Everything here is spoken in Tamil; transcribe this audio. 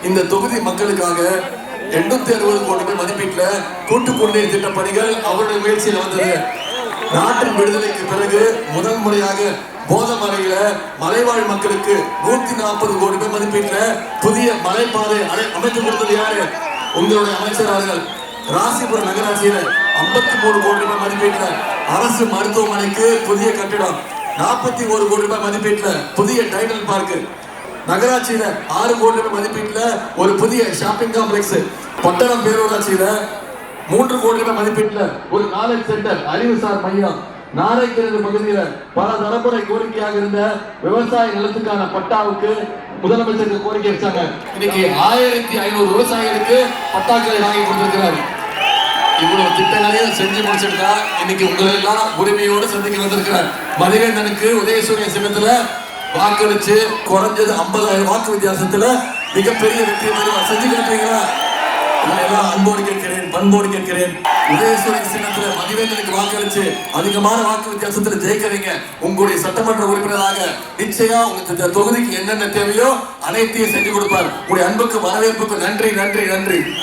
இந்த தொகுதி மக்களுக்காக 860 கோடி ரூபாய் மதிப்பீட்டில் கூட்டு குடிநீர் திட்ட பணிகள் அவருடைய முயற்சியில் வந்தது. நாட்டின் விடுதலைக்கு பிறகு முதல் முறையாக போதமலையில மலைவாழ் மக்களுக்கு 140 கோடி ரூபாய் மதிப்பீட்டில் புதிய மலைப்பாதை அமைத்து கொடுத்தது யாரு? உங்களுடைய அமைச்சர்கள். ராசிபுரம் நகராட்சியில 53 கோடி ரூபாய் மதிப்பீட்டில் அரசு மருத்துவமனைக்கு புதிய கட்டிடம், 41 கோடி ரூபாய் மதிப்பீட்டில் புதிய டைடல் பார்க், நகராட்சியில 6 கோடி ரூபாய் மதிப்பீட்டுல ஒரு புதிய ஷாப்பிங் காம்ப்ளெக்ஸ், பட்டணம் பேரூராட்சியில 3 கோடி ரூபாய் மதிப்பீட்டுல ஒரு நாலேஜ் சென்டர், அறிவுசார் மையம், நாரைக்கிணறு பகுதியில பல தலைமுறை கோரிக்கையாக இருந்த விவசாய நிலத்துக்கான பட்டாவுக்கு முதலமைச்சருக்கு கோரிக்கை வச்சாங்க. இன்னைக்கு 1500 விவசாயிகளுக்கு பட்டாக்களை வாங்கி கொடுத்திருக்கிறார். இவ்வளவு திட்டங்களையும் செஞ்சு முடிச்சிருக்கா. இன்னைக்கு உங்களை எல்லாம் உரிமையோடு சந்திக்க வந்திருக்கிறார். மதிவேந்தனுக்கு உதயசூரிய சின்னத்துல வாக்களிச்சு குறைஞ்சது 50,000 வாக்கு வித்தியாசத்துல மிகப்பெரிய வெற்றி செஞ்சு காட்டுறீங்களா? எல்லாம் அன்போடு கேட்கிறேன், பண்போடு கேட்கிறேன். உதயசூரிய சின்னத்துல மதிவேந்தனுக்கு வாக்களிச்சு அதிகமான வாக்கு வித்தியாசத்துல ஜெயிக்கிறீங்க. உங்களுடைய சட்டமன்ற உறுப்பினராக நிச்சயம் உங்க தொகுதிக்கு என்னென்ன தேவையோ அனைத்தையும் செஞ்சு கொடுப்பார். உங்களுடைய அன்புக்கு வரவேற்புக்கு நன்றி நன்றி நன்றி.